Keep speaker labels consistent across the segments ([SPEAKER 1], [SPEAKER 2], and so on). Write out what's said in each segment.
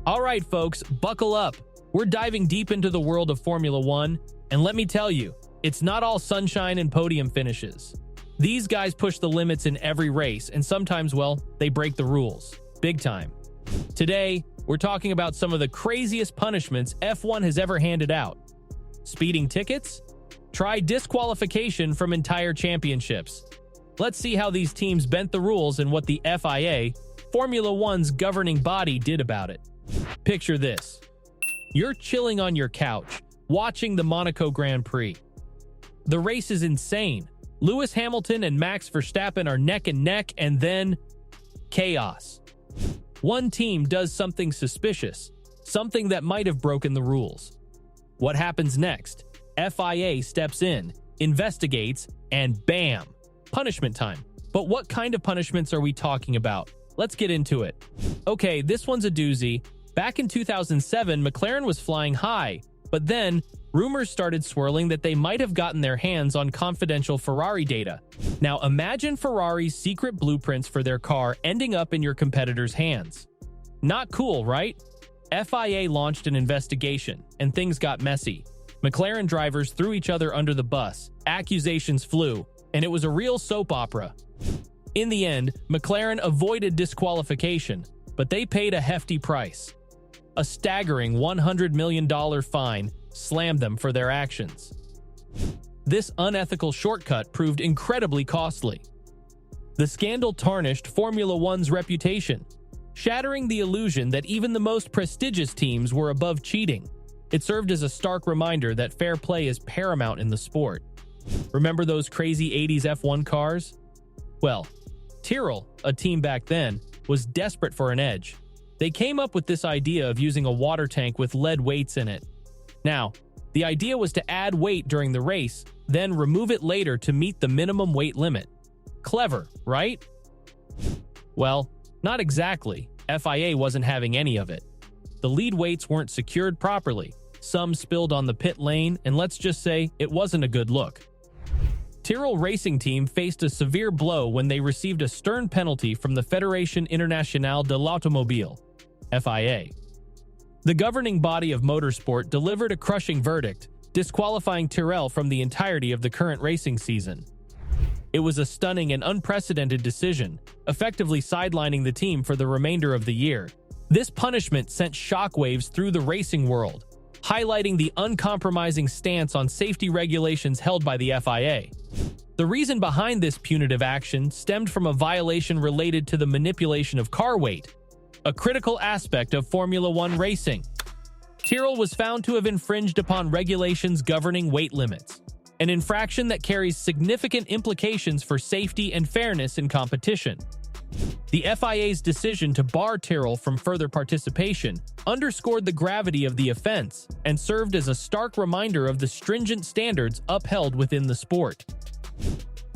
[SPEAKER 1] All right, folks, buckle up. We're diving deep into the world of Formula One, and let me tell you, it's not all sunshine and podium finishes. These guys push the limits in every race, and sometimes, well, they break the rules. Big time. Today, we're talking about some of the craziest punishments F1 has ever handed out. Speeding tickets? Try disqualification from entire championships. Let's see how these teams bent the rules and what the FIA, Formula One's governing body, did about it. Picture this. You're chilling on your couch, watching the Monaco Grand Prix. The race is insane. Lewis Hamilton and Max Verstappen are neck and neck, and then chaos. One team does something suspicious, something that might have broken the rules. What happens next? FIA steps in, investigates, and bam, punishment time. But what kind of punishments are we talking about? Let's get into it. Okay, this one's a doozy. Back in 2007, McLaren was flying high, but then rumors started swirling that they might have gotten their hands on confidential Ferrari data. Now imagine Ferrari's secret blueprints for their car ending up in your competitor's hands. Not cool, right? FIA launched an investigation, and things got messy. McLaren drivers threw each other under the bus, accusations flew, and it was a real soap opera. In the end, McLaren avoided disqualification, but they paid a hefty price. A staggering $100 million fine slammed them for their actions. This unethical shortcut proved incredibly costly. The scandal tarnished Formula One's reputation, shattering the illusion that even the most prestigious teams were above cheating. It served as a stark reminder that fair play is paramount in the sport. Remember those crazy 80s F1 cars? Well, Tyrrell, a team back then, was desperate for an edge. They came up with this idea of using a water tank with lead weights in it. Now, the idea was to add weight during the race, then remove it later to meet the minimum weight limit. Clever, right? Well, not exactly. FIA wasn't having any of it. The lead weights weren't secured properly. Some spilled on the pit lane, and let's just say it wasn't a good look. Tyrrell Racing Team faced a severe blow when they received a stern penalty from the Fédération Internationale de l'Automobile, FIA. The governing body of motorsport delivered a crushing verdict, disqualifying Tyrrell from the entirety of the current racing season. It was a stunning and unprecedented decision, effectively sidelining the team for the remainder of the year. This punishment sent shockwaves through the racing world, highlighting the uncompromising stance on safety regulations held by the FIA. The reason behind this punitive action stemmed from a violation related to the manipulation of car weight, a critical aspect of Formula One racing. Tyrrell was found to have infringed upon regulations governing weight limits, an infraction that carries significant implications for safety and fairness in competition. The FIA's decision to bar Tyrrell from further participation underscored the gravity of the offense and served as a stark reminder of the stringent standards upheld within the sport.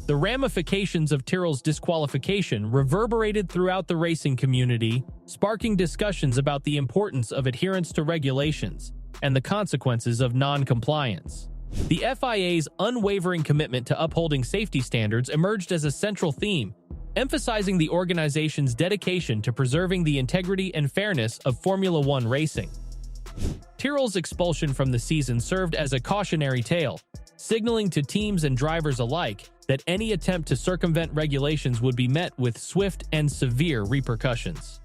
[SPEAKER 1] The ramifications of Tyrrell's disqualification reverberated throughout the racing community, sparking discussions about the importance of adherence to regulations and the consequences of non-compliance. The FIA's unwavering commitment to upholding safety standards emerged as a central theme, emphasizing the organization's dedication to preserving the integrity and fairness of Formula One racing. Tyrrell's expulsion from the season served as a cautionary tale, signaling to teams and drivers alike that any attempt to circumvent regulations would be met with swift and severe repercussions.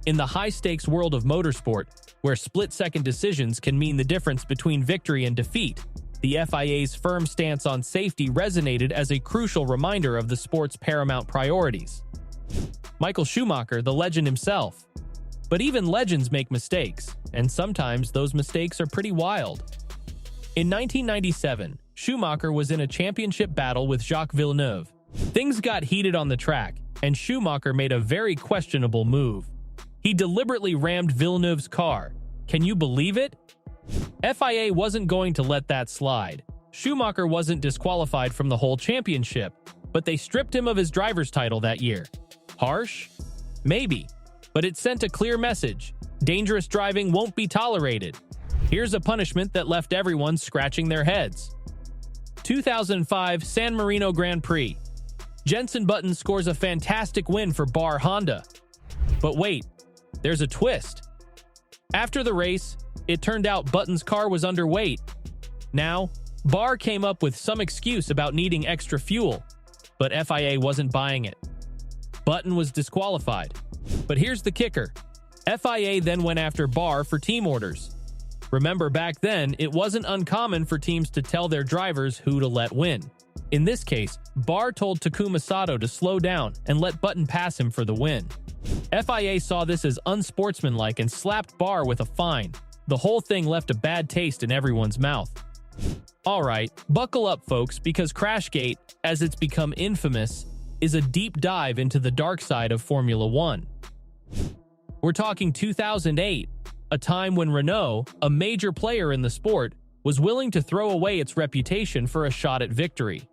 [SPEAKER 1] In the high-stakes world of motorsport, where split-second decisions can mean the difference between victory and defeat, the FIA's firm stance on safety resonated as a crucial reminder of the sport's paramount priorities. Michael Schumacher, the legend himself. But even legends make mistakes, and sometimes those mistakes are pretty wild. In 1997, Schumacher was in a championship battle with Jacques Villeneuve. Things got heated on the track, and Schumacher made a very questionable move. He deliberately rammed Villeneuve's car. Can you believe it? FIA wasn't going to let that slide. Schumacher wasn't disqualified from the whole championship, but they stripped him of his driver's title that year. Harsh? Maybe. But it sent a clear message. Dangerous driving won't be tolerated. Here's a punishment that left everyone scratching their heads. 2005 San Marino Grand Prix. Jenson Button scores a fantastic win for Bar Honda. But wait, there's a twist. After the race, it turned out Button's car was underweight. Now, Barr came up with some excuse about needing extra fuel, but FIA wasn't buying it. Button was disqualified. But here's the kicker. FIA then went after Barr for team orders. Remember, back then, it wasn't uncommon for teams to tell their drivers who to let win. In this case, Barr told Takuma Sato to slow down and let Button pass him for the win. FIA saw this as unsportsmanlike and slapped Barr with a fine. The whole thing left a bad taste in everyone's mouth. Alright, buckle up folks, because Crashgate, as it's become infamous, is a deep dive into the dark side of Formula One. We're talking 2008, a time when Renault, a major player in the sport, was willing to throw away its reputation for a shot at victory.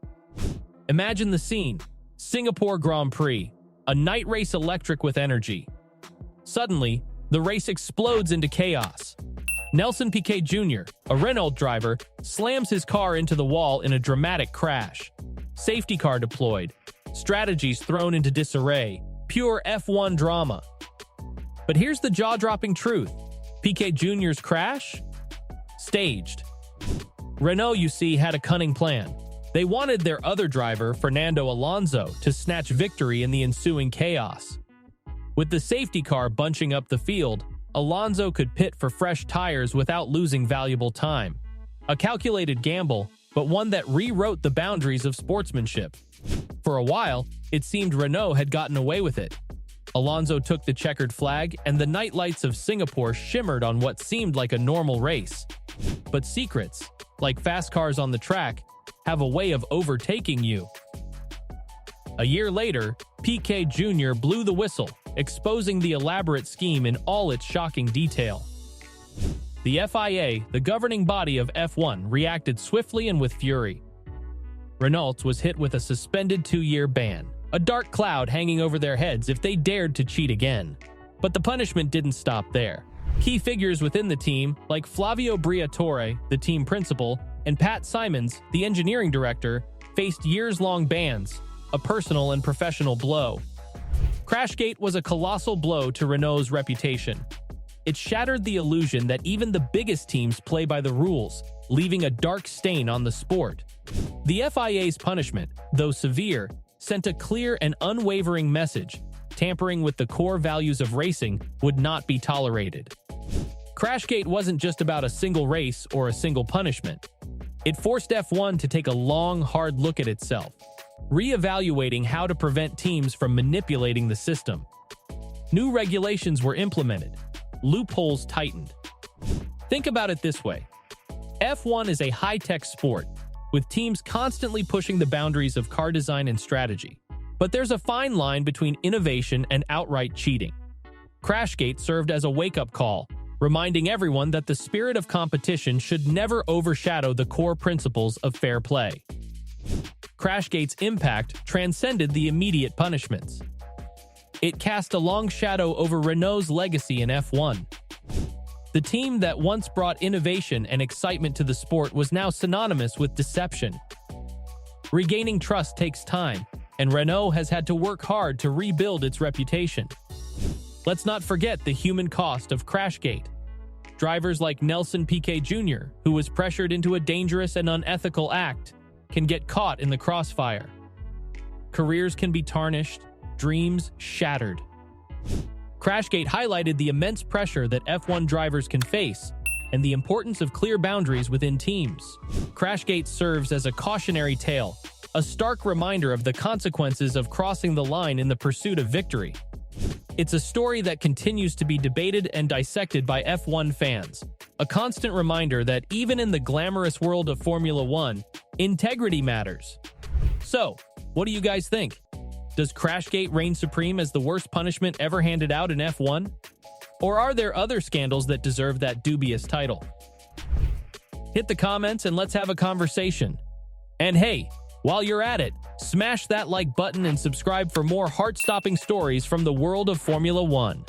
[SPEAKER 1] Imagine the scene. Singapore Grand Prix, a night race electric with energy. Suddenly, the race explodes into chaos. Nelson Piquet Jr., a Renault driver, slams his car into the wall in a dramatic crash. Safety car deployed. Strategies thrown into disarray. Pure F1 drama. But here's the jaw-dropping truth. Piquet Jr.'s crash? Staged. Renault, you see, had a cunning plan. They wanted their other driver, Fernando Alonso, to snatch victory in the ensuing chaos. With the safety car bunching up the field, Alonso could pit for fresh tires without losing valuable time. A calculated gamble, but one that rewrote the boundaries of sportsmanship. For a while, it seemed Renault had gotten away with it. Alonso took the checkered flag, and the night lights of Singapore shimmered on what seemed like a normal race. But secrets, like fast cars on the track, have a way of overtaking you. A year later, Piquet Jr. blew the whistle, exposing the elaborate scheme in all its shocking detail. The FIA, the governing body of F1, reacted swiftly and with fury. Renault was hit with a suspended 2-year ban, a dark cloud hanging over their heads if they dared to cheat again. But the punishment didn't stop there. Key figures within the team, like Flavio Briatore, the team principal, and Pat Simons, the engineering director, faced years-long bans, a personal and professional blow. Crashgate was a colossal blow to Renault's reputation. It shattered the illusion that even the biggest teams play by the rules, leaving a dark stain on the sport. The FIA's punishment, though severe, sent a clear and unwavering message: tampering with the core values of racing would not be tolerated. Crashgate wasn't just about a single race or a single punishment. It forced F1 to take a long, hard look at itself, re-evaluating how to prevent teams from manipulating the system. New regulations were implemented, loopholes tightened. Think about it this way. F1 is a high-tech sport, with teams constantly pushing the boundaries of car design and strategy. But there's a fine line between innovation and outright cheating. Crashgate served as a wake-up call, reminding everyone that the spirit of competition should never overshadow the core principles of fair play. Crashgate's impact transcended the immediate punishments. It cast a long shadow over Renault's legacy in F1. The team that once brought innovation and excitement to the sport was now synonymous with deception. Regaining trust takes time, and Renault has had to work hard to rebuild its reputation. Let's not forget the human cost of Crashgate. Drivers like Nelson Piquet Jr., who was pressured into a dangerous and unethical act, can get caught in the crossfire. Careers can be tarnished, dreams shattered. Crashgate highlighted the immense pressure that F1 drivers can face and the importance of clear boundaries within teams. Crashgate serves as a cautionary tale, a stark reminder of the consequences of crossing the line in the pursuit of victory. It's a story that continues to be debated and dissected by F1 fans, a constant reminder that even in the glamorous world of Formula One, integrity matters. So, what do you guys think? Does Crashgate reign supreme as the worst punishment ever handed out in F1? Or are there other scandals that deserve that dubious title? Hit the comments and let's have a conversation. And hey, while you're at it, smash that like button and subscribe for more heart-stopping stories from the world of Formula One.